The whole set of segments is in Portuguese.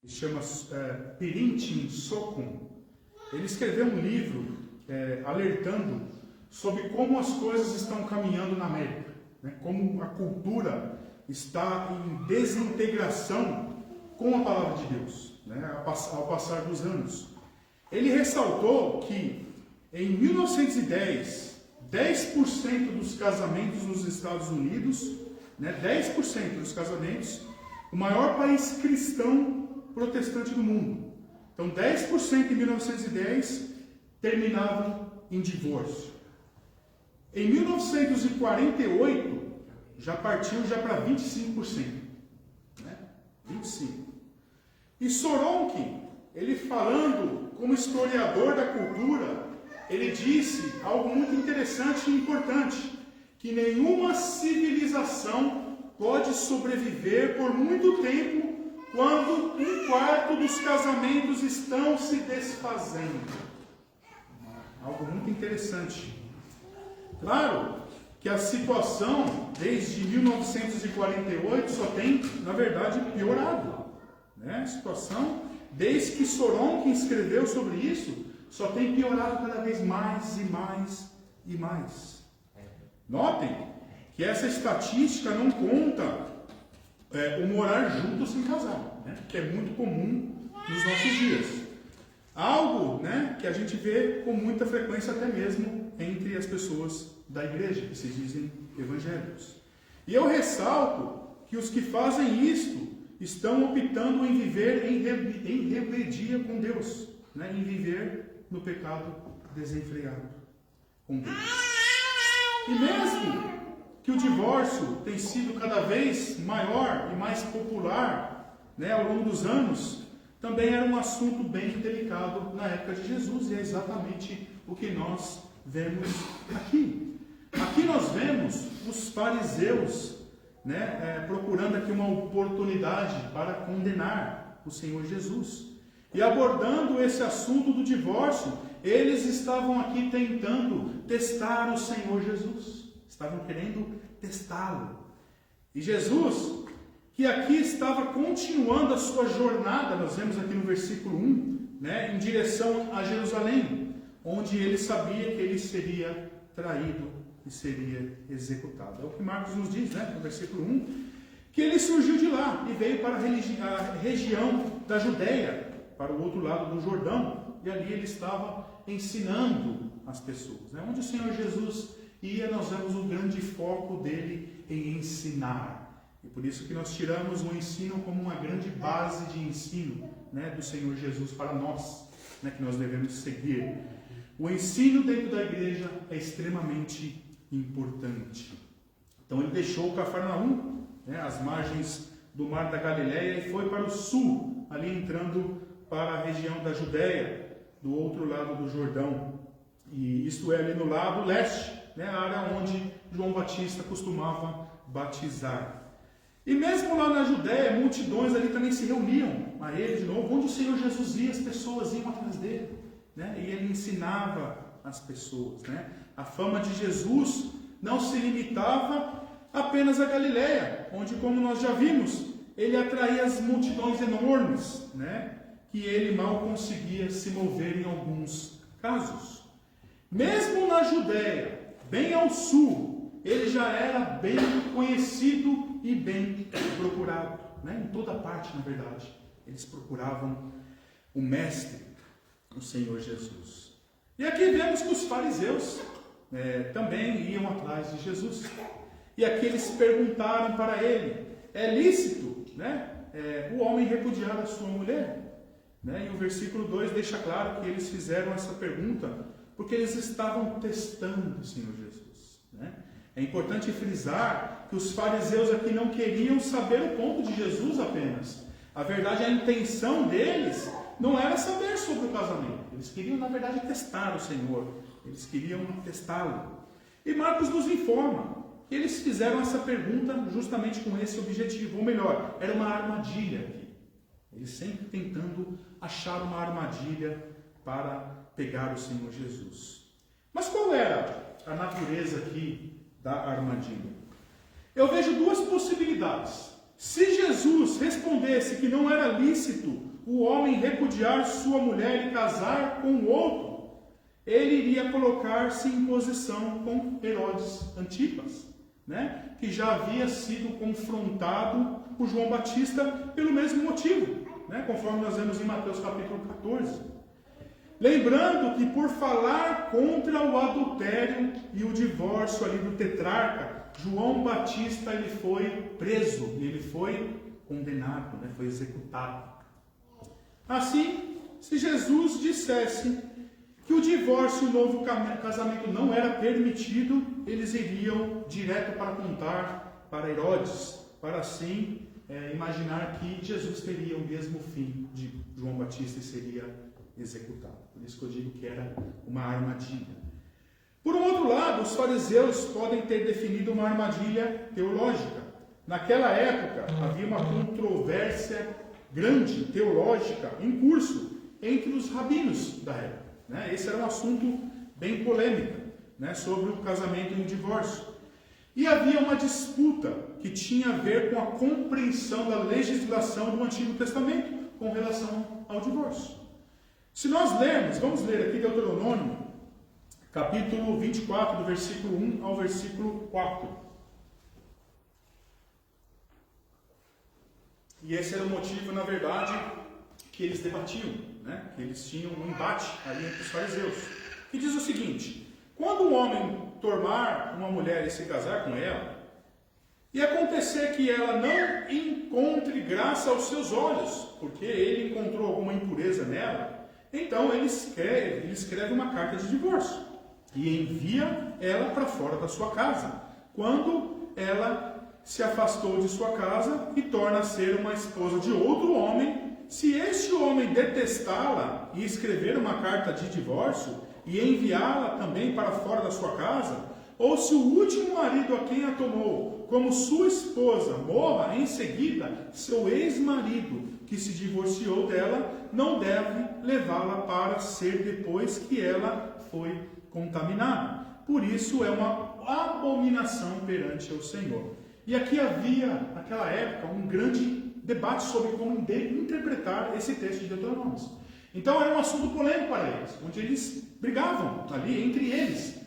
que chama Pirintin Sokun. Ele escreveu um livro alertando sobre como as coisas estão caminhando na América, né? Como a cultura está em desintegração com a palavra de Deus, né? Ao passar dos anos. Ele ressaltou que em 1910, 10% dos casamentos nos Estados Unidos, né, 10% dos casamentos, o maior país cristão protestante do mundo. Então, 10% em 1910 terminavam em divórcio. Em 1948, já partiu para 25%. Né? 25%. E Soronkin, ele falando como historiador da cultura, ele disse algo muito interessante e importante, que nenhuma civilização pode sobreviver por muito tempo quando um quarto dos casamentos estão se desfazendo. Algo muito interessante. Claro que a situação desde 1948 só tem, na verdade, piorado. Né? A situação, desde que Soronkin escreveu sobre isso, só tem piorado cada vez mais e mais e mais. Notem que essa estatística não conta o morar junto sem casar, né? Que é muito comum nos nossos dias. Algo, né, que a gente vê com muita frequência até mesmo entre as pessoas da igreja, que se dizem evangélicos. E eu ressalto que os que fazem isto estão optando em viver em rebeldia com Deus, né? Em viver no pecado desenfreado com Deus. E mesmo que o divórcio tem sido cada vez maior e mais popular, né, ao longo dos anos, também era um assunto bem delicado na época de Jesus, e é exatamente o que nós vemos aqui. Aqui nós vemos os fariseus, né, procurando aqui uma oportunidade para condenar o Senhor Jesus. E abordando esse assunto do divórcio, eles estavam aqui tentando testar o Senhor Jesus. Estavam querendo testá-lo. E Jesus, que aqui estava continuando a sua jornada, nós vemos aqui no versículo 1, né, em direção a Jerusalém, onde ele sabia que ele seria traído e seria executado. É o que Marcos nos diz, né, no versículo 1, que ele surgiu de lá e veio para a região da Judéia, para o outro lado do Jordão, e ali ele estava ensinando as pessoas. Né? Onde o Senhor Jesus ia, nós vemos o grande foco dele em ensinar. E por isso que nós tiramos o ensino como uma grande base de ensino, né, do Senhor Jesus para nós, né, que nós devemos seguir. O ensino dentro da igreja é extremamente importante. Então ele deixou Cafarnaum, né, às margens do Mar da Galileia, e foi para o sul, ali entrando para a região da Judéia, do outro lado do Jordão. E isto é ali no lado leste, né, a área onde João Batista costumava batizar. E mesmo lá na Judéia, multidões ali também se reuniam a ele de novo, onde o Senhor Jesus ia, as pessoas iam atrás dele, né, e ele ensinava as pessoas. Né. A fama de Jesus não se limitava apenas a Galileia, onde, como nós já vimos, ele atraía as multidões enormes, né, que ele mal conseguia se mover em alguns casos. Mesmo na Judéia, bem ao sul, ele já era bem conhecido e bem procurado. Né? Em toda parte, na verdade, eles procuravam o Mestre, o Senhor Jesus. E aqui vemos que os fariseus também iam atrás de Jesus. E aqui eles perguntaram para ele: é lícito, né, o homem repudiar a sua mulher? Né? E o versículo 2 deixa claro que eles fizeram essa pergunta porque eles estavam testando o Senhor Jesus. Né? É importante frisar que os fariseus aqui não queriam saber o ponto de Jesus apenas. A verdade, a intenção deles não era saber sobre o casamento. Eles queriam, na verdade, testar o Senhor. Eles queriam testá-lo. E Marcos nos informa que eles fizeram essa pergunta justamente com esse objetivo. Ou melhor, era uma armadilha aqui. Eles sempre tentando achar uma armadilha para pegar o Senhor Jesus. Mas qual era a natureza aqui da armadilha? Eu vejo duas possibilidades. Se Jesus respondesse que não era lícito o homem repudiar sua mulher e casar com outro, ele iria colocar-se em posição com Herodes Antipas, né? Que já havia sido confrontado por João Batista pelo mesmo motivo, né? Conforme nós vemos em Mateus capítulo 14. Lembrando que por falar contra o adultério e o divórcio ali do tetrarca, João Batista ele foi preso, ele foi condenado, né? Foi executado. Assim, se Jesus dissesse que o divórcio e o novo casamento não era permitido, eles iriam direto para contar para Herodes, para assim imaginar que Jesus teria o mesmo fim de João Batista e seria executado. Por isso que eu digo que era uma armadilha. Por um outro lado, os fariseus podem ter definido uma armadilha teológica. Naquela época, havia uma controvérsia grande, teológica, em curso entre os rabinos da época, né? Esse era um assunto bem polêmico, né? Sobre o casamento e o divórcio. E havia uma disputa que tinha a ver com a compreensão da legislação do Antigo Testamento com relação ao divórcio. Se nós lermos, vamos ler aqui Deuteronômio, capítulo 24, do versículo 1 ao versículo 4. E esse era o motivo, na verdade, que eles debatiam, né? Que eles tinham um embate ali entre os fariseus. Que diz o seguinte: quando um homem tomar uma mulher e se casar com ela, e acontecer que ela não encontre graça aos seus olhos, porque ele encontrou alguma impureza nela, então ele escreve uma carta de divórcio e envia ela para fora da sua casa, quando ela se afastou de sua casa e torna a ser uma esposa de outro homem. Se este homem detestá-la e escrever uma carta de divórcio e enviá-la também para fora da sua casa, ou se o último marido a quem a tomou como sua esposa morra em seguida, seu ex-marido que se divorciou dela não deve levá-la para ser depois que ela foi contaminada. Por isso é uma abominação perante o Senhor. E aqui havia, naquela época, um grande debate sobre como interpretar esse texto de Deuteronômio. Então era um assunto polêmico para eles, onde eles brigavam ali entre eles.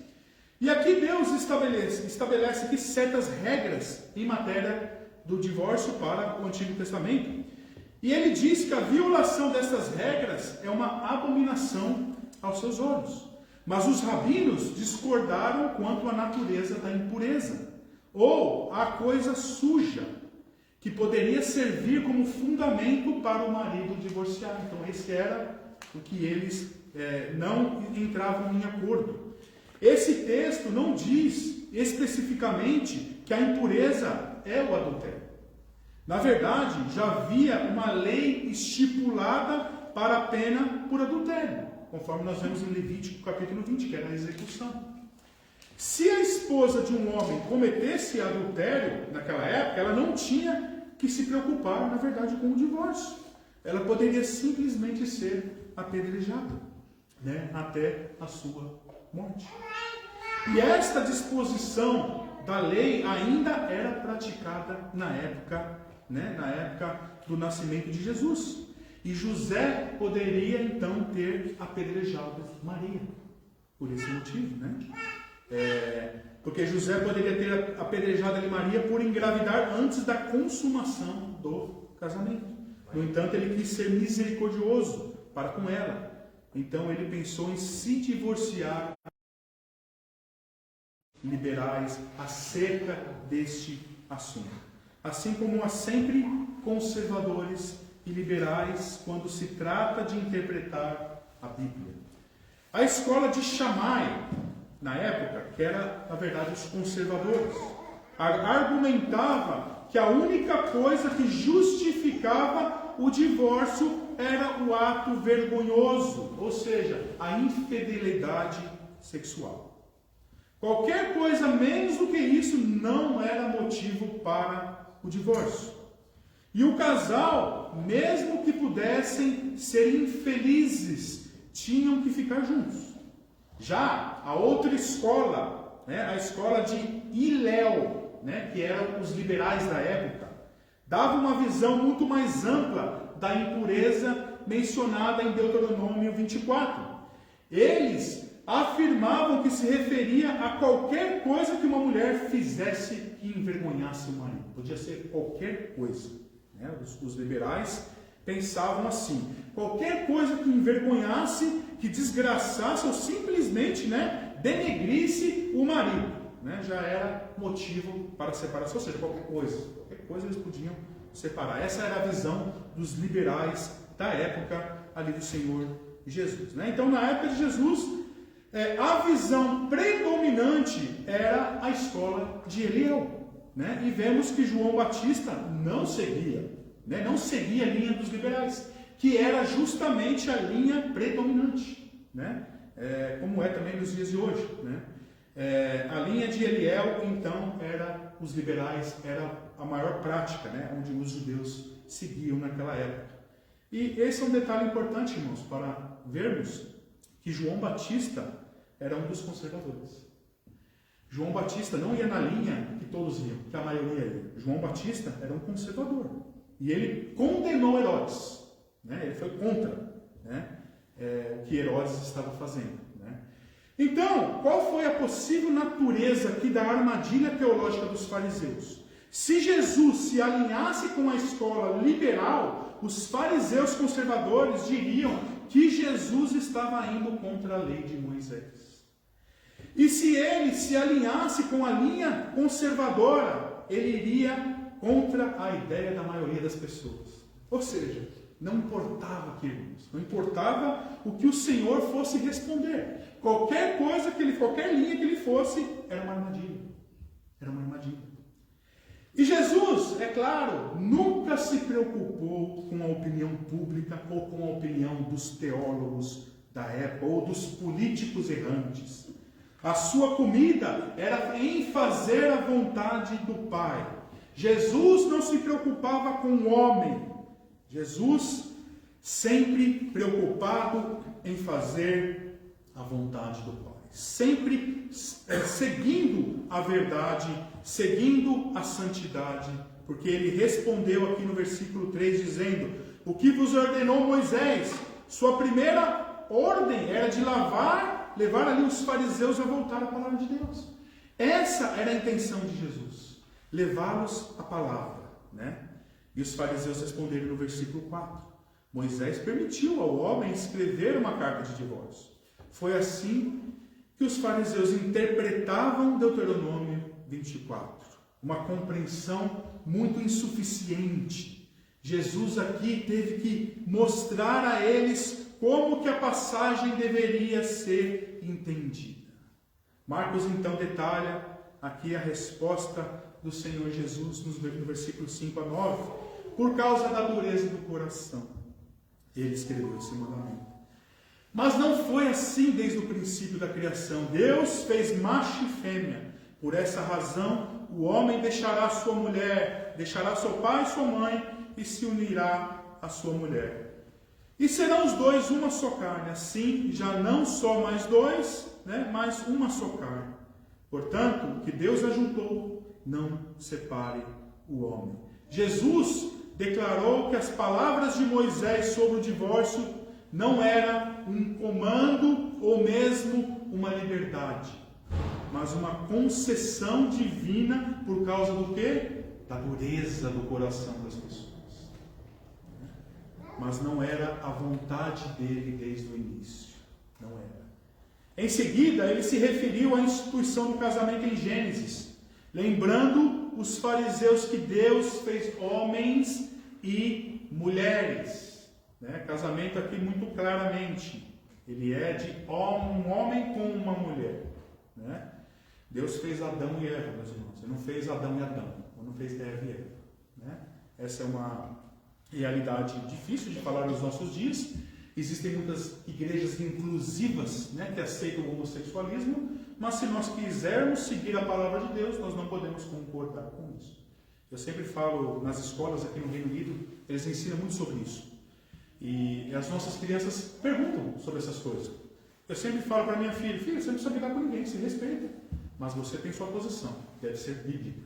E aqui Deus estabelece aqui certas regras em matéria do divórcio para o Antigo Testamento. E ele diz que a violação dessas regras é uma abominação aos seus olhos. Mas os rabinos discordaram quanto à natureza da impureza, ou a coisa suja, que poderia servir como fundamento para o marido divorciar. Então esse era o que eles não entravam em acordo. Esse texto não diz especificamente que a impureza é o adultério. Na verdade, já havia uma lei estipulada para a pena por adultério, conforme nós vemos em Levítico capítulo 20, que era a execução. Se a esposa de um homem cometesse adultério naquela época, ela não tinha que se preocupar, na verdade, com o divórcio. Ela poderia simplesmente ser apedrejada, né, até a sua morte. E esta disposição da lei ainda era praticada na época, né, na época do nascimento de Jesus. E José poderia então ter apedrejado Maria, por esse motivo, né? Porque José poderia ter apedrejado ali Maria por engravidar antes da consumação do casamento. No entanto, ele quis ser misericordioso para com ela. Então ele pensou em se divorciar liberais acerca deste assunto. Assim como há sempre conservadores e liberais quando se trata de interpretar a Bíblia. A escola de Shammai, na época, que era, na verdade, os conservadores, argumentava que a única coisa que justificava o divórcio era o ato vergonhoso, ou seja, a infidelidade sexual. Qualquer coisa menos do que isso não era motivo para o divórcio. E o casal, mesmo que pudessem ser infelizes, tinham que ficar juntos. Já a outra escola, né, a escola de Hillel, né, que eram os liberais da época, dava uma visão muito mais ampla da impureza mencionada em Deuteronômio 24. Eles afirmavam que se referia a qualquer coisa que uma mulher fizesse que envergonhasse o marido. Podia ser qualquer coisa. Né? Os liberais pensavam assim: qualquer coisa que envergonhasse, que desgraçasse ou simplesmente, né, denegrisse o marido, né, já era motivo para separação. Ou seja, qualquer coisa eles podiam separar. Essa era a visão dos liberais da época ali do Senhor Jesus. Né? Então, na época de Jesus, a visão predominante era a escola de Eliel. Né? E vemos que João Batista não seguia a linha dos liberais, que era justamente a linha predominante, né? Como é também nos dias de hoje. Né? A linha de Eliel, então, era os liberais, era a maior prática, né? Onde os judeus seguiam naquela época. E esse é um detalhe importante, irmãos, para vermos que João Batista era um dos conservadores. João Batista não ia na linha que todos iam, que a maioria ia. João Batista era um conservador. E ele condenou Herodes. Né? Ele foi contra, né, o que Herodes estava fazendo. Né? Então, qual foi a possível natureza aqui da armadilha teológica dos fariseus? Se Jesus se alinhasse com a escola liberal, os fariseus conservadores diriam que Jesus estava indo contra a lei de Moisés. E se ele se alinhasse com a linha conservadora, ele iria contra a ideia da maioria das pessoas. Ou seja, não importava, queridos, não importava o que o Senhor fosse responder. Qualquer linha que ele fosse, era uma armadilha. Era uma armadilha. E Jesus, é claro, nunca se preocupou com a opinião pública ou com a opinião dos teólogos da época ou dos políticos errantes. A sua comida era em fazer a vontade do Pai. Jesus não se preocupava com o homem. Jesus sempre preocupado em fazer a vontade do Pai. Sempre seguindo a verdade, seguindo a santidade. Porque ele respondeu aqui no versículo 3 dizendo: o que vos ordenou Moisés? Sua primeira ordem era de levar ali os fariseus a voltar à palavra de Deus. Essa era a intenção de Jesus, levá-los à palavra, né? E os fariseus responderam no versículo 4: Moisés permitiu ao homem escrever uma carta de divórcio. Foi assim que os fariseus interpretavam Deuteronômio 24, uma compreensão muito insuficiente. Jesus aqui teve que mostrar a eles como que a passagem deveria ser entendida. Marcos então detalha aqui a resposta do Senhor Jesus no versículo 5 a 9. Por causa da dureza do coração, ele escreveu esse mandamento. Mas não foi assim desde o princípio da criação. Deus fez macho e fêmea. Por essa razão, o homem deixará sua mulher, deixará seu pai e sua mãe e se unirá à sua mulher. E serão os dois uma só carne. Assim, já não só mais dois, né, mas uma só carne. Portanto, o que Deus ajuntou, não separe o homem. Jesus declarou que as palavras de Moisés sobre o divórcio não era um comando ou mesmo uma liberdade, mas uma concessão divina por causa do quê? Da dureza do coração das pessoas. Mas não era a vontade dele desde o início. Não era. Em seguida, ele se referiu à instituição do casamento em Gênesis, lembrando os fariseus que Deus fez homens e mulheres. Né? Casamento aqui muito claramente. Ele é de um homem com uma mulher. Né? Deus fez Adão e Eva, meus irmãos. Ele não fez Adão e Adão. Ele não fez Eva e Eva. Né? Essa é uma realidade difícil de falar nos nossos dias. Existem muitas igrejas inclusivas, né, que aceitam o homossexualismo, mas se nós quisermos seguir a palavra de Deus, nós não podemos concordar com isso. Eu sempre falo nas escolas aqui no Reino Unido, eles ensinam muito sobre isso. E as nossas crianças perguntam sobre essas coisas. Eu sempre falo para minha filha: filha, você não precisa brigar com ninguém, se respeita. Mas você tem sua posição, deve ser bíblica.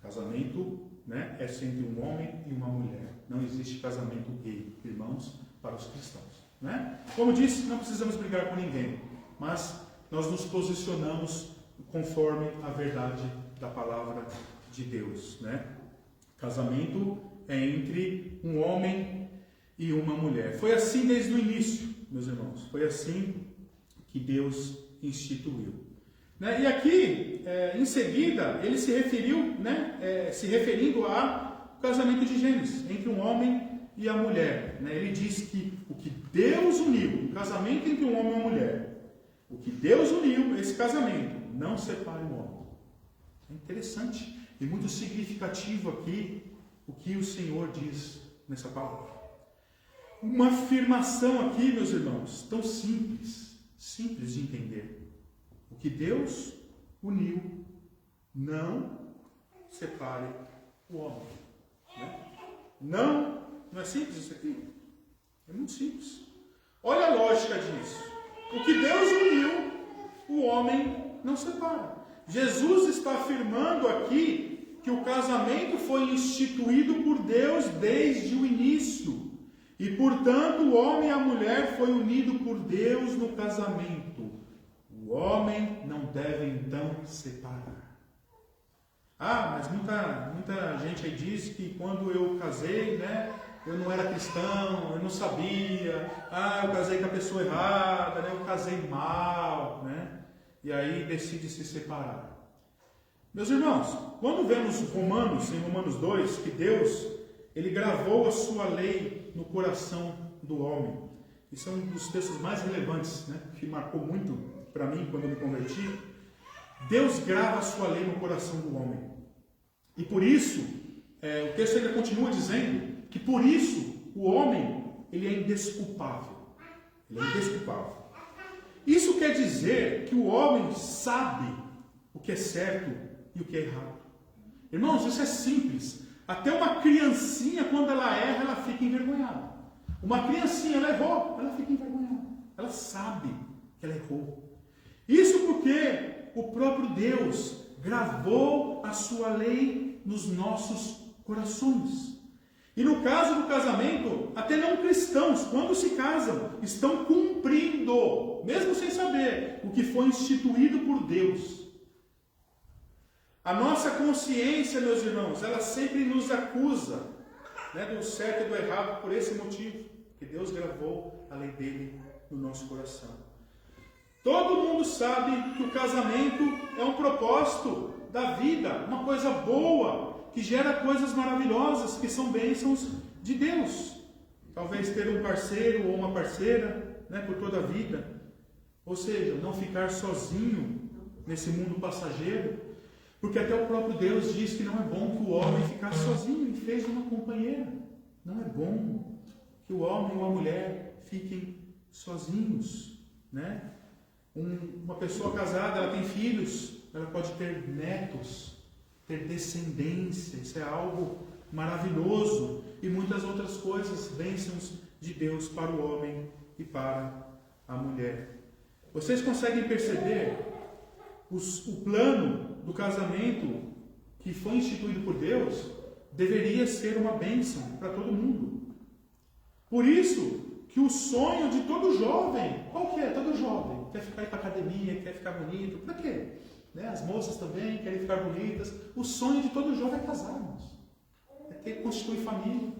Casamento né, é entre um homem e uma mulher. Não existe casamento gay, irmãos, para os cristãos. Né? Como disse, não precisamos brigar com ninguém, mas nós nos posicionamos conforme a verdade da palavra de Deus. Né? Casamento é entre um homem e uma mulher. Foi assim desde o início, meus irmãos. Foi assim que Deus instituiu. Né? E aqui, em seguida, ele se referiu, né, se referindo ao casamento de Gênesis, entre um homem e a mulher. Né? Ele diz que o que Deus uniu, um casamento entre um homem e uma mulher, o que Deus uniu, esse casamento, não separe o homem. É interessante e muito significativo aqui o que o Senhor diz nessa palavra. Uma afirmação aqui, meus irmãos, tão simples de entender. O que Deus uniu, não separe o homem. Né? Não é simples isso aqui? É muito simples. Olha a lógica disso. O que Deus uniu, o homem não separa. Jesus está afirmando aqui que o casamento foi instituído por Deus desde o início. E, portanto, o homem e a mulher foi unido por Deus no casamento. O homem não deve, então, separar. Mas muita gente aí diz que quando eu casei, né, eu não era cristão, eu não sabia, eu casei com a pessoa errada, né, eu casei mal, né, e aí decide se separar. Meus irmãos, quando vemos Romanos, em Romanos 2, que Deus, ele gravou a sua lei no coração do homem. Isso é um dos textos mais relevantes, né, que marcou muito para mim quando eu me converti. Deus grava a sua lei no coração do homem. E por isso, o texto ainda continua dizendo que por isso o homem, ele é indesculpável. Ele é indesculpável. Isso quer dizer que o homem sabe o que é certo e o que é errado. Irmãos, isso é simples. Até uma criancinha, quando ela erra, ela fica envergonhada. Uma criancinha, ela errou, ela fica envergonhada. Ela sabe que ela errou. Isso porque o próprio Deus gravou a sua lei nos nossos corações. E no caso do casamento, até não cristãos, quando se casam, estão cumprindo, mesmo sem saber, o que foi instituído por Deus. A nossa consciência, meus irmãos, ela sempre nos acusa, né, do certo e do errado por esse motivo, que Deus gravou a lei dele no nosso coração. Todo mundo sabe que o casamento é um propósito da vida, uma coisa boa, que gera coisas maravilhosas, que são bênçãos de Deus. Talvez ter um parceiro ou uma parceira, né, por toda a vida. Ou seja, não ficar sozinho nesse mundo passageiro. Porque até o próprio Deus diz que não é bom que o homem ficasse sozinho, ele fez uma companheira. Não é bom que o homem ou a mulher fiquem sozinhos, né? Uma pessoa casada, ela tem filhos, ela pode ter netos, ter descendência, isso é algo maravilhoso, e muitas outras coisas, bênçãos de Deus para o homem e para a mulher. Vocês conseguem perceber o plano do casamento que foi instituído por Deus deveria ser uma bênção para todo mundo. Por isso que o sonho de todo jovem, qual que é? Todo jovem quer ficar ir para a academia, quer ficar bonito, para quê? Né? As moças também querem ficar bonitas. O sonho de todo jovem é casar, irmãos. É ter, constituir família.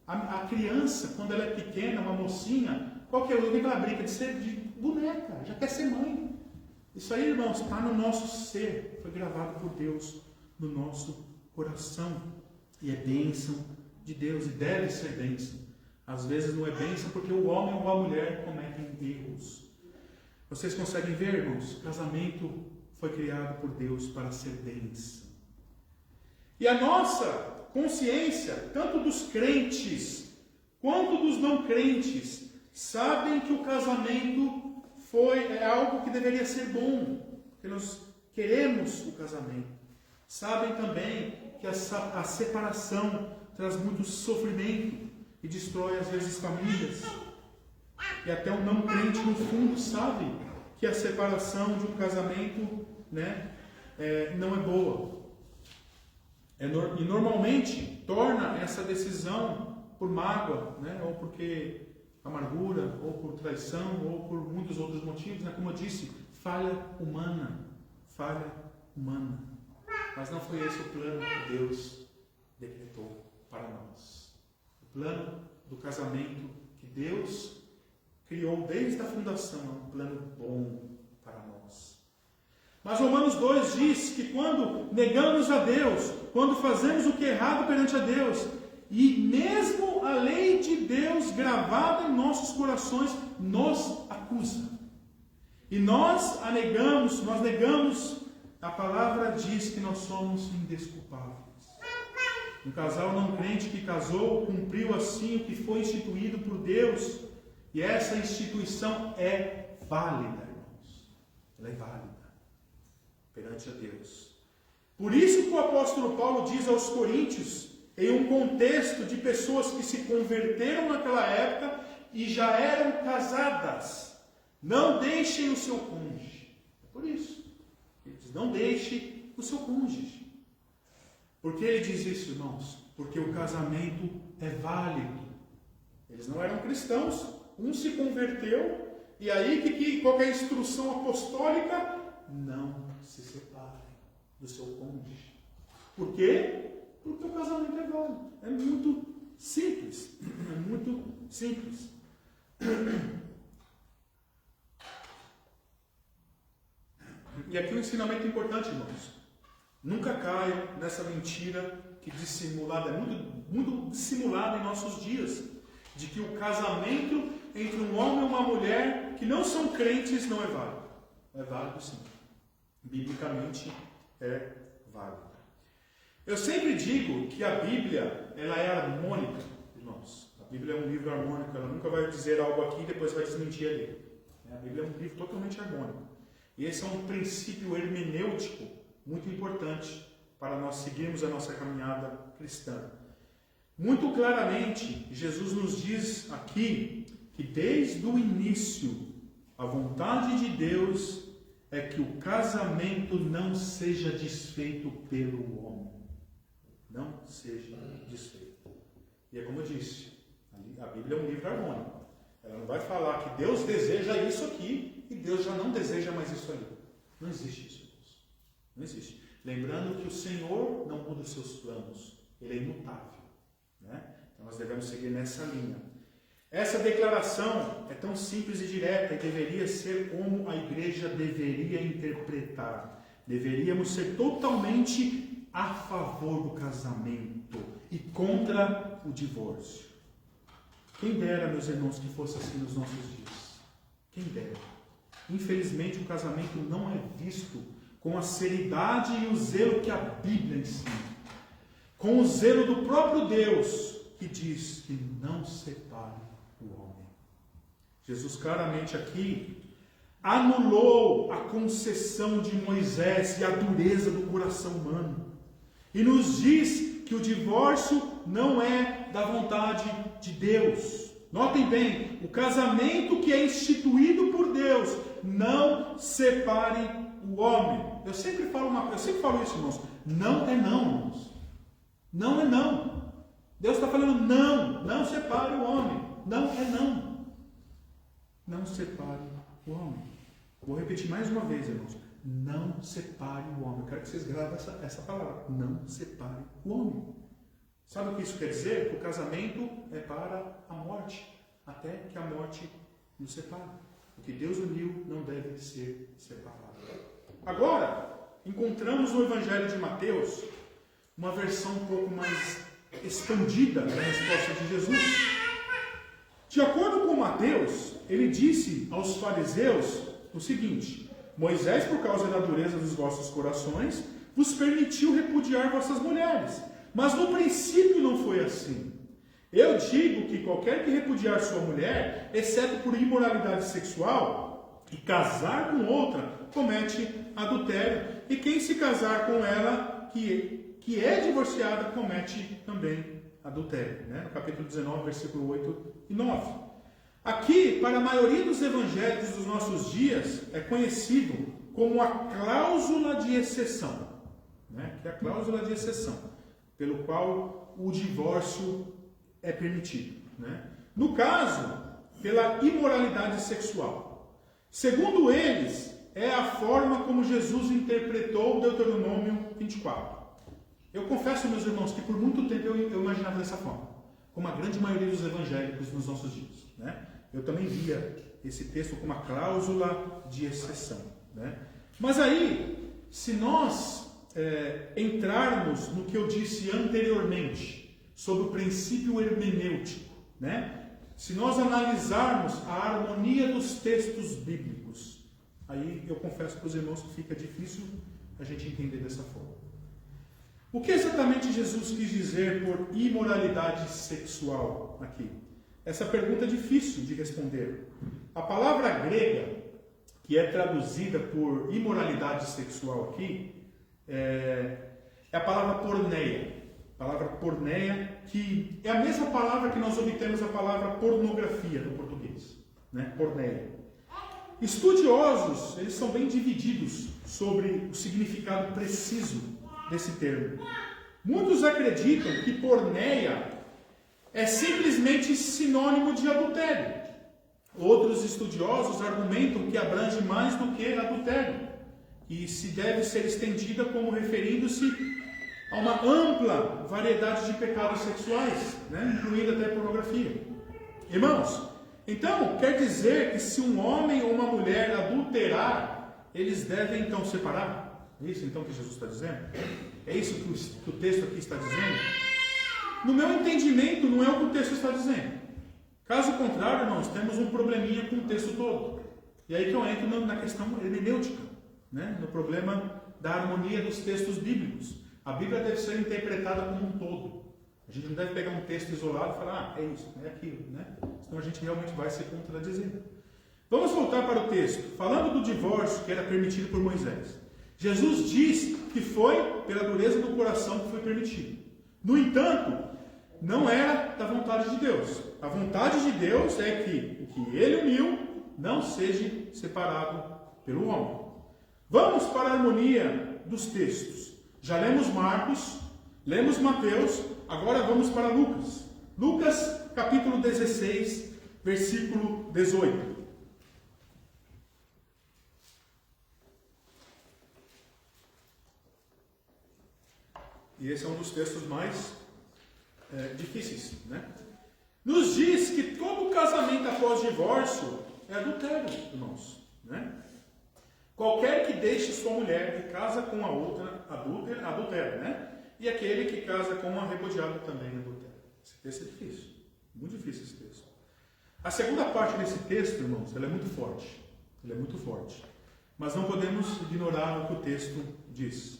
A criança, quando ela é pequena, uma mocinha, qual que é? Ela brinca de ser de boneca, já quer ser mãe. Isso aí, irmãos, está no nosso ser, foi gravado por Deus no nosso coração. E é bênção de Deus, e deve ser bênção. Às vezes não é bênção porque o homem ou a mulher cometem erros. Vocês conseguem ver, irmãos? Casamento foi criado por Deus para ser bênção. E a nossa consciência, tanto dos crentes quanto dos não crentes, sabem que o casamento é algo que deveria ser bom, que nós queremos o casamento. Sabem também que a separação traz muito sofrimento e destrói às vezes famílias. E até o não crente no fundo sabe que a separação de um casamento, né, não é boa. E normalmente torna essa decisão por mágoa, né? Ou porque amargura, ou por traição, ou por muitos outros motivos, né? Como eu disse, falha humana. Mas não foi esse o plano que Deus decretou para nós. O plano do casamento que Deus criou desde a fundação é um plano bom para nós. Mas Romanos 2 diz que quando negamos a Deus, quando fazemos o que é errado perante a Deus, e mesmo a lei de Deus gravada em nossos corações nos acusa. E nós negamos, a palavra diz que nós somos indesculpáveis. Um casal não crente que casou, cumpriu assim o que foi instituído por Deus. E essa instituição é válida, irmãos. Ela é válida perante a Deus. Por isso que o apóstolo Paulo diz aos coríntios, em um contexto de pessoas que se converteram naquela época e já eram casadas: não deixem o seu cônjuge. É por isso. Ele diz: não deixe o seu cônjuge. Por que ele diz isso, irmãos? Porque o casamento é válido. Eles não eram cristãos, um se converteu, e aí qual que é a instrução apostólica? Não se separem do seu cônjuge. Por quê? Porque o casamento é válido. É muito simples. É muito simples. E aqui um ensinamento importante, irmãos. Nunca caia nessa mentira que dissimulada, é muito dissimulada em nossos dias, de que o casamento entre um homem e uma mulher que não são crentes não é válido. É válido sim. Biblicamente é válido. Eu sempre digo que a Bíblia, ela é harmônica, irmãos. A Bíblia é um livro harmônico, ela nunca vai dizer algo aqui e depois vai desmentir ali. A Bíblia é um livro totalmente harmônico. E esse é um princípio hermenêutico muito importante para nós seguirmos a nossa caminhada cristã. Muito claramente, Jesus nos diz aqui que desde o início, a vontade de Deus é que o casamento não seja desfeito pelo homem. Não seja desfeito. E é como eu disse, a Bíblia é um livro harmônico. Ela não vai falar que Deus deseja isso aqui e Deus já não deseja mais isso ali. Não existe isso, irmãos. Não existe. Lembrando que o Senhor não muda os seus planos. Ele é imutável. Né? Então nós devemos seguir nessa linha. Essa declaração é tão simples e direta e deveria ser como a igreja deveria interpretar. Deveríamos ser totalmente a favor do casamento e contra o divórcio. Quem dera, meus irmãos, que fosse assim nos nossos dias. Quem dera. Infelizmente, o casamento não é visto com a seriedade e o zelo que a Bíblia ensina. Com o zelo do próprio Deus, que diz que não separe o homem. Jesus claramente aqui anulou a concessão de Moisés e a dureza do coração humano. E nos diz que o divórcio não é da vontade de Deus. Notem bem, o casamento que é instituído por Deus não separe o homem. Eu sempre falo isso, irmãos. Não é não, irmãos. Não é não. Deus está falando não separe o homem. Não é não. Não separe o homem. Vou repetir mais uma vez, irmãos. Não separe o homem. Eu quero que vocês gravem essa palavra. Não separe o homem. Sabe o que isso quer dizer? Que o casamento é para a morte, até que a morte nos separe. O que Deus uniu não deve ser separado. Agora, encontramos no Evangelho de Mateus uma versão um pouco mais expandida da resposta de Jesus. De acordo com Mateus, ele disse aos fariseus o seguinte: Moisés, por causa da dureza dos vossos corações, vos permitiu repudiar vossas mulheres. Mas no princípio não foi assim. Eu digo que qualquer que repudiar sua mulher, exceto por imoralidade sexual, e casar com outra, comete adultério. E quem se casar com ela, que é divorciada, comete também adultério. Né? No capítulo 19, versículo 8 e 9. Aqui, para a maioria dos evangelhos dos nossos dias, é conhecido como a cláusula de exceção. Né? Que é a cláusula de exceção. pelo qual o divórcio é permitido, né? No caso, pela imoralidade sexual. Segundo eles, é a forma como Jesus interpretou Deuteronômio 24. Eu confesso, meus irmãos, que por muito tempo eu imaginava dessa forma, como a grande maioria dos evangélicos nos nossos dias, né? Eu também via esse texto como uma cláusula de exceção, né? Mas aí, se nós entrarmos no que eu disse anteriormente, sobre o princípio hermenêutico, né? Se nós analisarmos a harmonia dos textos bíblicos, aí eu confesso para os irmãos que fica difícil a gente entender dessa forma. O que exatamente Jesus quis dizer por imoralidade sexual aqui? Essa pergunta é difícil de responder. A palavra grega, que é traduzida por imoralidade sexual aqui, é a palavra porneia. A palavra porneia, que é a mesma palavra que nós obtemos a palavra pornografia no português, né? Porneia. Estudiosos, eles são bem divididos sobre o significado preciso desse termo. Muitos acreditam que porneia é simplesmente sinônimo de adultério. Outros estudiosos argumentam que abrange mais do que adultério e se deve ser estendida como referindo-se a uma ampla variedade de pecados sexuais, né? Incluindo até pornografia. Irmãos, então quer dizer que se um homem ou uma mulher adulterar, eles devem então separar? É isso então que Jesus está dizendo? É isso que o texto aqui está dizendo? No meu entendimento, não é o que o texto está dizendo. Caso contrário, irmãos, temos um probleminha com o texto todo. E aí que eu entro na questão hermenêutica, né? No problema da harmonia dos textos bíblicos. A Bíblia deve ser interpretada como um todo. A gente não deve pegar um texto isolado e falar, é isso, é aquilo, né? Senão a gente realmente vai se contradizendo. Vamos voltar para o texto. Falando do divórcio que era permitido por Moisés. Jesus diz que foi pela dureza do coração que foi permitido. No entanto, não era da vontade de Deus. A vontade de Deus é que o que ele uniu não seja separado pelo homem. Vamos para a harmonia dos textos. Já lemos Marcos, lemos Mateus, agora vamos para Lucas. Lucas, capítulo 16, versículo 18. E esse é um dos textos mais difíceis, né? Nos diz que todo casamento após divórcio é adultério, irmãos, né? Qualquer que deixe sua mulher e casa com a outra adultera, né? E aquele que casa com uma repudiada também adultera. Esse texto é difícil, muito difícil esse texto. A segunda parte desse texto, irmãos, ela é muito forte. Ela é muito forte. Mas não podemos ignorar o que o texto diz.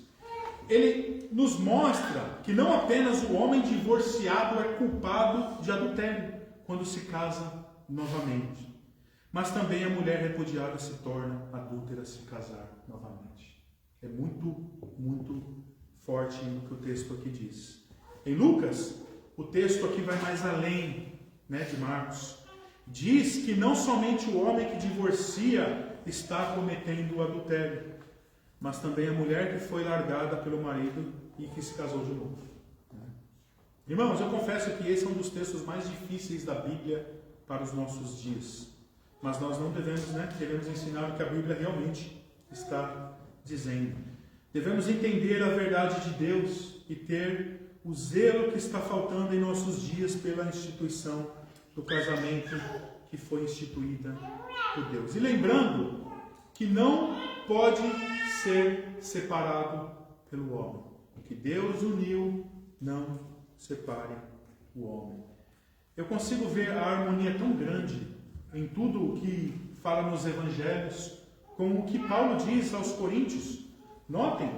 Ele nos mostra que não apenas o homem divorciado é culpado de adultério quando se casa novamente, mas também a mulher repudiada se torna adúltera se casar novamente. É muito, muito forte o que o texto aqui diz. Em Lucas, o texto aqui vai mais além, né, de Marcos. Diz que não somente o homem que divorcia está cometendo o adultério, mas também a mulher que foi largada pelo marido e que se casou de novo. Irmãos, eu confesso que esse é um dos textos mais difíceis da Bíblia para os nossos dias. Mas nós não devemos, devemos ensinar o que a Bíblia realmente está dizendo. Devemos entender a verdade de Deus e ter o zelo que está faltando em nossos dias pela instituição do casamento que foi instituída por Deus. E lembrando que não pode ser separado pelo homem. O que Deus uniu, não separe o homem. Eu consigo ver a harmonia tão grande em tudo o que fala nos evangelhos, como o que Paulo diz aos Coríntios. Notem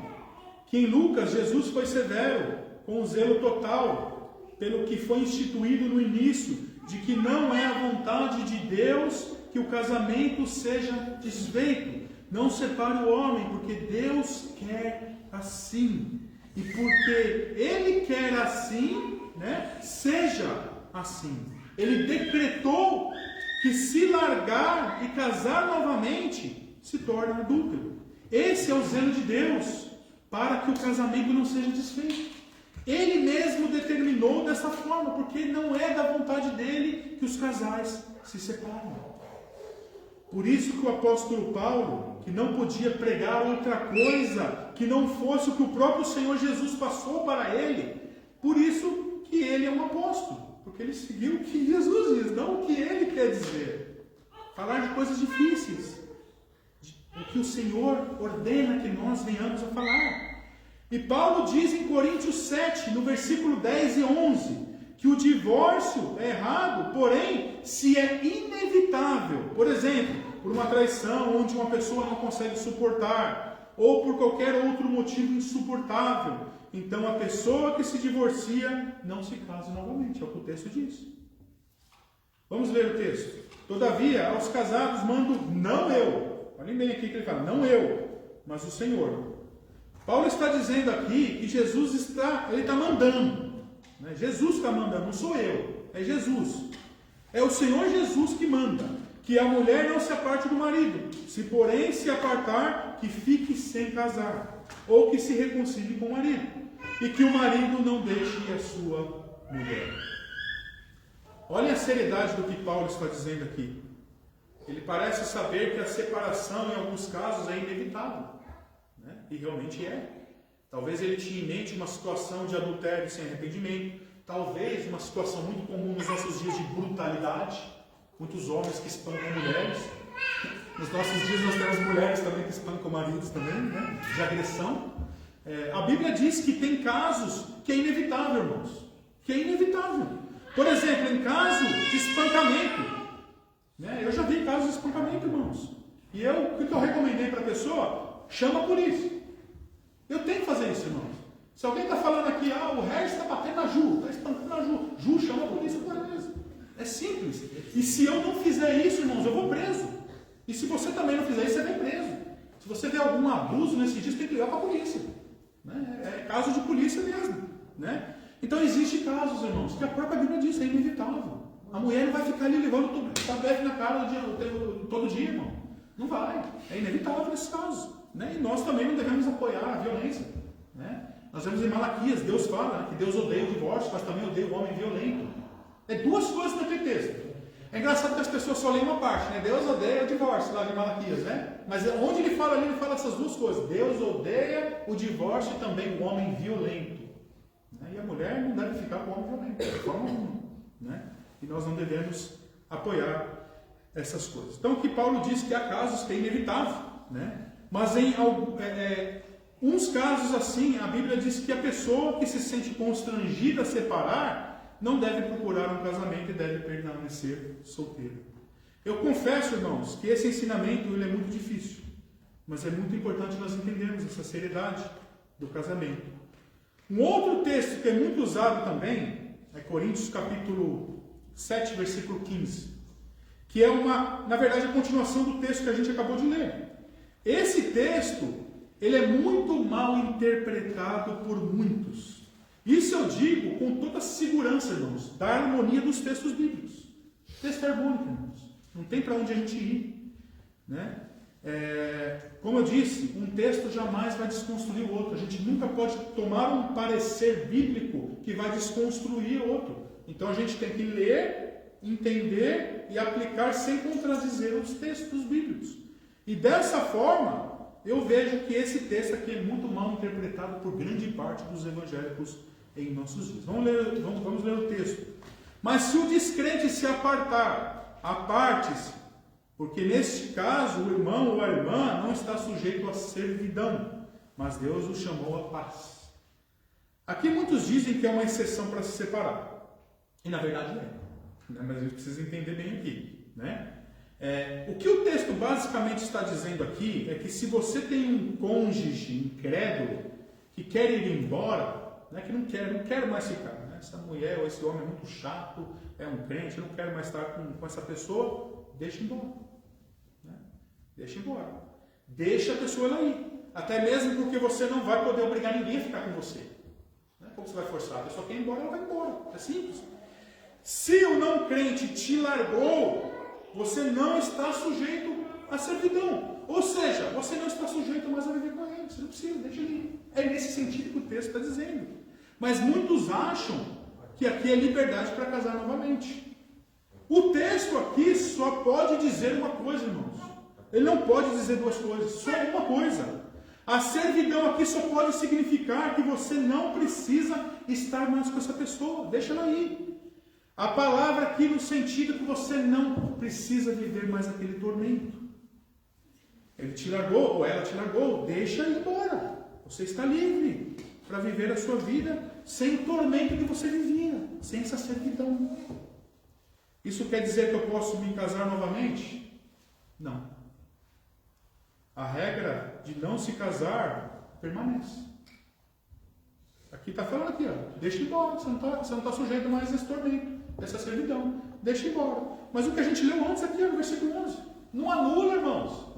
que em Lucas Jesus foi severo, com um zelo total, pelo que foi instituído no início, de que não é a vontade de Deus que o casamento seja desfeito. Não separe o homem, porque Deus quer assim. E porque Ele quer assim, seja assim. Ele decretou que se largar e casar novamente, se torna adúltero. Esse é o zelo de Deus, para que o casamento não seja desfeito. Ele mesmo determinou dessa forma, porque não é da vontade dele que os casais se separem. Por isso que o apóstolo Paulo, que não podia pregar outra coisa que não fosse o que o próprio Senhor Jesus passou para ele, por isso que ele é um apóstolo, porque ele seguiu o que Jesus diz, não o que ele quer dizer. Falar de coisas difíceis, o que o Senhor ordena que nós venhamos a falar. E Paulo diz em Coríntios 7, no versículo 10 e 11, que o divórcio é errado, porém, se é inevitável, por exemplo, por uma traição onde uma pessoa não consegue suportar, ou por qualquer outro motivo insuportável, então a pessoa que se divorcia não se casa novamente, é o que o texto diz. Vamos ler o texto. Todavia, aos casados mando, não eu. Olhem bem aqui que ele fala, não eu, mas o Senhor. Paulo está dizendo aqui que Jesus está mandando. Né? Jesus está mandando, não sou eu, é Jesus. É o Senhor Jesus que manda. Que a mulher não se aparte do marido. Se porém se apartar, que fique sem casar. Ou que se reconcilie com o marido. E que o marido não deixe a sua mulher. Olha a seriedade do que Paulo está dizendo aqui. Ele parece saber que a separação, em alguns casos, é inevitável. Né? E realmente é. Talvez ele tinha em mente uma situação de adultério sem arrependimento. Talvez uma situação muito comum nos nossos dias de brutalidade. Muitos homens que espancam mulheres. Nos nossos dias nós temos mulheres também que espancam maridos também, né? De agressão. A Bíblia diz que tem casos que é inevitável, irmãos. Que é inevitável. Por exemplo, em caso de espancamento. Né? Eu já vi casos de espancamento, irmãos. E o que eu recomendei para a pessoa? Chama a polícia. Eu tenho que fazer isso, irmãos. Se alguém está falando aqui, o Regis está batendo na Ju, está espancando a Ju. Ju, chama a polícia para isso. É simples. E se eu não fizer isso, irmãos, eu vou preso. E se você também não fizer isso, você vem preso. Se você vê algum abuso nesse dia, você tem que ligar para a polícia. Né? É caso de polícia mesmo. Né? Então, existem casos, irmãos, que a própria Bíblia diz, é inevitável. A mulher não vai ficar ali levando tabef na cara todo dia, irmão. Não vai. É inevitável nesses casos. Né? E nós também não devemos apoiar a violência. Né? Nós vemos em Malaquias, Deus fala, né, que Deus odeia o divórcio, mas também odeia o homem violento. É duas coisas naquele texto. É engraçado que as pessoas só leem uma parte, né? Deus odeia o divórcio, lá de Malaquias, né? Mas onde ele fala ali, ele fala essas duas coisas. Deus odeia o divórcio e também o homem violento. Né? E a mulher não deve ficar com o homem violento, de forma alguma. Né? E nós não devemos apoiar essas coisas. Então, aqui Paulo diz que há casos que é inevitável, né? Mas em uns casos assim, a Bíblia diz que a pessoa que se sente constrangida a separar não deve procurar um casamento e deve permanecer solteira. Eu confesso, irmãos, que esse ensinamento ele é muito difícil, mas é muito importante nós entendermos essa seriedade do casamento. Um outro texto que é muito usado também é Coríntios capítulo 7, versículo 15, que é na verdade, a continuação do texto que a gente acabou de ler. Esse texto, ele é muito mal interpretado por muitos. Isso eu digo com toda segurança, irmãos, da harmonia dos textos bíblicos. O texto é harmônico, irmãos. Não tem para onde a gente ir. Né? Como eu disse, um texto jamais vai desconstruir o outro. A gente nunca pode tomar um parecer bíblico que vai desconstruir o outro. Então a gente tem que ler, entender e aplicar sem contradizer os textos bíblicos. E dessa forma, eu vejo que esse texto aqui é muito mal interpretado por grande parte dos evangélicos em nossos dias. Vamos ler o texto. Mas se o descrente se apartar, aparte-se, porque neste caso o irmão ou a irmã não está sujeito à servidão, mas Deus o chamou à paz. Aqui muitos dizem que é uma exceção para se separar. E na verdade é. Mas a gente precisa entender bem aqui. Né? O que o texto basicamente está dizendo aqui é que se você tem um cônjuge incrédulo que quer ir embora, né, que não quer mais ficar, né? Essa mulher ou esse homem é muito chato, é um crente, não quero mais estar com essa pessoa, deixa embora. Né? Deixa embora. Deixa a pessoa lá ir. Até mesmo porque você não vai poder obrigar ninguém a ficar com você. Né? Como você vai forçar? A pessoa quer ir embora, ela vai embora. É simples. Se o não crente te largou, você não está sujeito à servidão. Ou seja, você não está sujeito mais a viver com ele. Você não precisa, deixa ele ir. É nesse sentido que o texto está dizendo. Mas muitos acham que aqui é liberdade para casar novamente. O texto aqui só pode dizer uma coisa, irmãos. Ele não pode dizer duas coisas, só uma coisa. A servidão aqui só pode significar que você não precisa estar mais com essa pessoa. Deixa ela ir. A palavra aqui no sentido que você não precisa viver mais aquele tormento. Ele te largou, ou ela te largou, deixa ir embora. Você está livre para viver a sua vida sem o tormento que você vivia, sem essa servidão. Isso quer dizer que eu posso me casar novamente? Não. A regra de não se casar permanece. Aqui está falando aqui, ó, deixa embora, você não está sujeito mais a esse tormento, essa servidão. Deixa embora. Mas o que a gente leu antes aqui, no versículo 11, não anula, irmãos.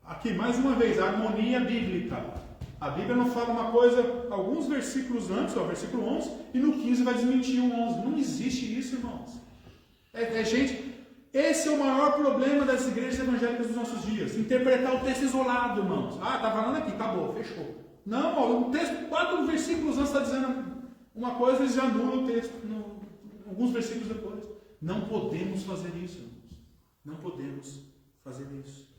Aqui, mais uma vez, a harmonia bíblica. A Bíblia não fala uma coisa, alguns versículos antes, ó, versículo 11, e no 15 vai desmentir o 11. Não existe isso, irmãos. Gente, esse é o maior problema das igrejas evangélicas dos nossos dias. Interpretar o texto isolado, irmãos. Ah, está falando aqui, acabou, fechou. Não, ó, o texto, 4 versículos antes está dizendo uma coisa, eles já anulam o texto, alguns versículos depois. Não podemos fazer isso, irmãos. Não podemos fazer isso.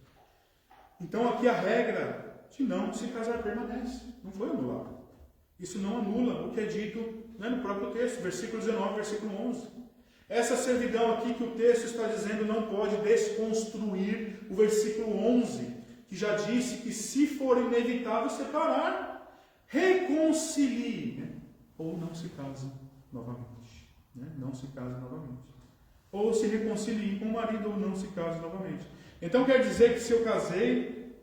Então aqui a regra de não se casar permanece. Não foi anulado. Isso não anula o que é dito, né, no próprio texto, versículo 19, versículo 11. Essa servidão aqui que o texto está dizendo não pode desconstruir o versículo 11, que já disse que se for inevitável separar, reconcilie, né? Ou não se casem novamente. Né? Não se casem novamente. Ou se reconcilie com o marido ou não se casem novamente. Então quer dizer que se eu casei,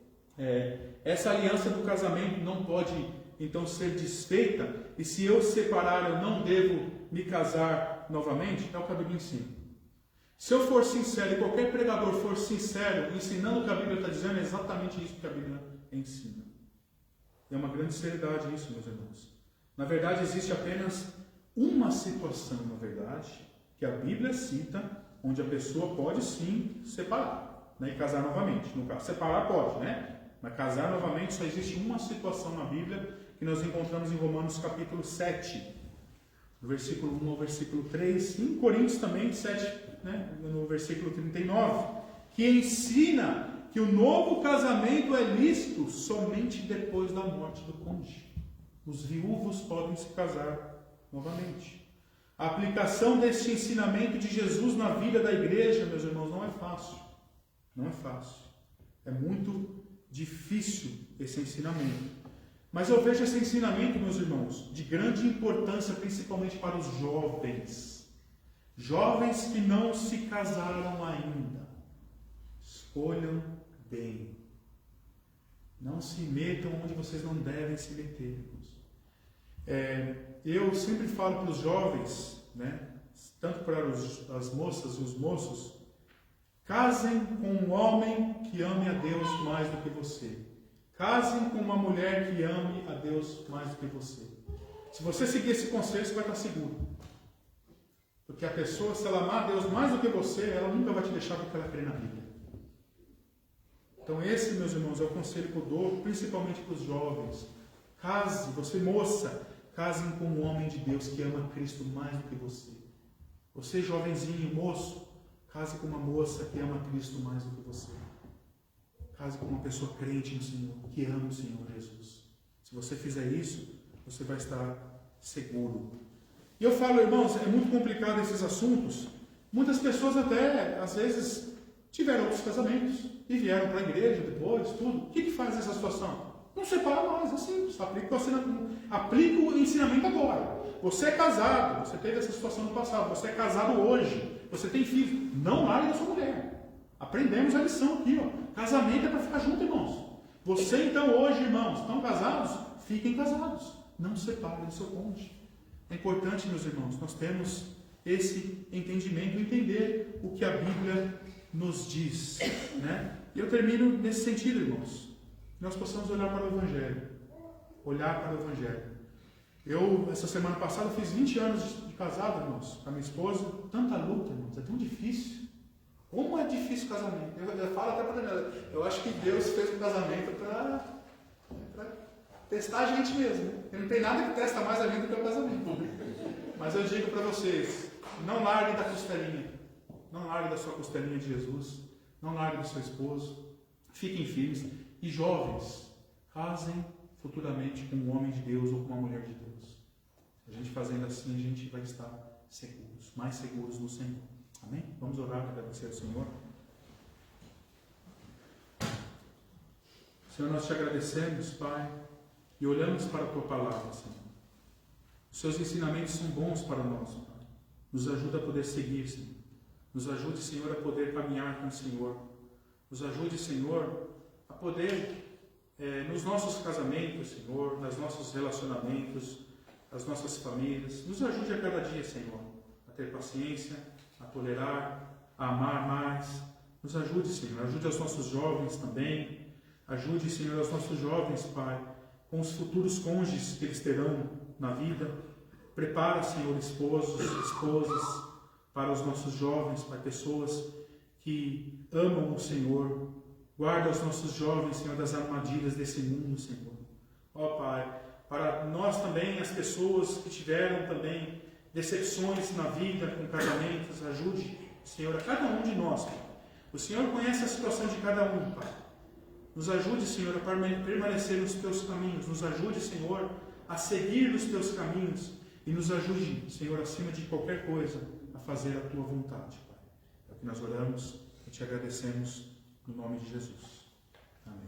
essa aliança do casamento não pode então ser desfeita, e se eu separar eu não devo me casar novamente? É o que a Bíblia ensina. Se eu for sincero, e qualquer pregador for sincero, ensinando o que a Bíblia está dizendo, é exatamente isso que a Bíblia ensina. É uma grande seriedade isso, meus irmãos. Na verdade, existe apenas uma situação, na verdade, que a Bíblia cita, onde a pessoa pode sim separar, né, e casar novamente. No caso, separar pode, né? Mas casar novamente só existe uma situação na Bíblia, que nós encontramos em Romanos capítulo 7, do versículo 1 ao versículo 3, e em Coríntios também, 7, né, no versículo 39, que ensina que o novo casamento é lícito somente depois da morte do cônjuge. Os viúvos podem se casar novamente. A aplicação deste ensinamento de Jesus na vida da igreja, meus irmãos, não é fácil. Não é fácil. É muito difícil esse ensinamento. Mas eu vejo esse ensinamento, meus irmãos, de grande importância, principalmente para os jovens. Jovens que não se casaram ainda. Escolham bem. Não se metam onde vocês não devem se meter, irmãos. Eu sempre falo para os jovens, né, tanto para as moças e os moços, casem com um homem que ame a Deus mais do que você. Casem com uma mulher que ame a Deus mais do que você. Se você seguir esse conselho, você vai estar seguro. Porque a pessoa, se ela amar a Deus mais do que você, ela nunca vai te deixar porque ela crê na Bíblia. Então esse, meus irmãos, é o conselho que eu dou, principalmente para os jovens. Case, você moça, casem com um homem de Deus que ama Cristo mais do que você. Você, jovenzinho, moço, case com uma moça que ama Cristo mais do que você. Case com uma pessoa crente no Senhor, que ama o Senhor Jesus. Se você fizer isso, você vai estar seguro. E eu falo, irmãos, é muito complicado esses assuntos. Muitas pessoas até, às vezes, tiveram outros casamentos e vieram para a igreja depois, tudo. O que faz nessa situação? Não separa mais, é simples. Aplica o ensinamento agora. Você é casado, você teve essa situação no passado, você é casado hoje, você tem filhos, não largue a sua mulher. Aprendemos a lição aqui, ó. Casamento é para ficar junto, irmãos. Você então hoje, irmãos, estão casados? Fiquem casados. Não separem do seu cônjuge. É importante, meus irmãos, nós temos esse entendimento, entender o que a Bíblia nos diz, né? E eu termino nesse sentido, irmãos. Nós possamos olhar para o Evangelho. Olhar para o Evangelho. Eu, essa semana passada, fiz 20 anos de casado, irmãos, com a minha esposa. Tanta luta, irmãos, é tão difícil. Como é difícil o casamento? Eu falo até para ela. Eu acho que Deus fez o casamento para testar a gente mesmo. Porque não tem nada que testa mais a gente do que o casamento. Mas eu digo para vocês, não largue da costelinha. Não largue da sua costelinha de Jesus. Não largue do seu esposo. Fiquem firmes. E jovens, casem futuramente com um homem de Deus ou com uma mulher de Deus. A gente fazendo assim, a gente vai estar seguros, mais seguros no Senhor. Amém? Vamos orar para agradecer ao Senhor. Senhor, nós te agradecemos, Pai, e olhamos para a Tua palavra, Senhor. Os Seus ensinamentos são bons para nós, Pai. Nos ajuda a poder seguir, Senhor. Nos ajude, Senhor, a poder caminhar com o Senhor. Nos ajude, Senhor, a poder, nos nossos casamentos, Senhor, nos nossos relacionamentos, as nossas famílias, nos ajude a cada dia, Senhor, a ter paciência, a tolerar, a amar mais. Nos ajude, Senhor, ajude os nossos jovens também. Ajude, Senhor, os nossos jovens, Pai, com os futuros cônjuges que eles terão na vida. Prepara, Senhor, esposos, esposas, para os nossos jovens, Pai, pessoas que amam o Senhor. Guarda os nossos jovens, Senhor, das armadilhas desse mundo, Senhor. Ó Pai, para nós também, as pessoas que tiveram também decepções na vida, com casamentos, ajude, Senhor, a cada um de nós, Pai. O Senhor conhece a situação de cada um, Pai. Nos ajude, Senhor, a permanecer nos Teus caminhos. Nos ajude, Senhor, a seguir nos Teus caminhos. E nos ajude, Senhor, acima de qualquer coisa, a fazer a Tua vontade, Pai. É o que nós oramos e Te agradecemos no nome de Jesus. Amém.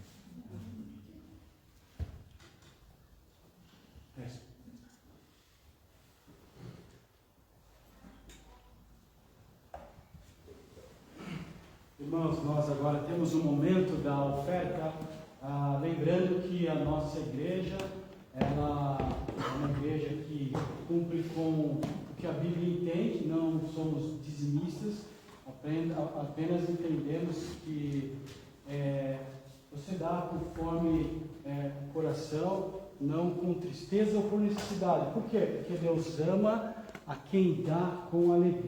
Irmãos, nós agora temos um momento da oferta, lembrando que a nossa igreja, ela é uma igreja que cumpre com o que a Bíblia entende, não somos dizimistas, apenas entendemos que você dá conforme o coração, não com tristeza ou por necessidade. Por quê? Porque Deus ama a quem dá com alegria.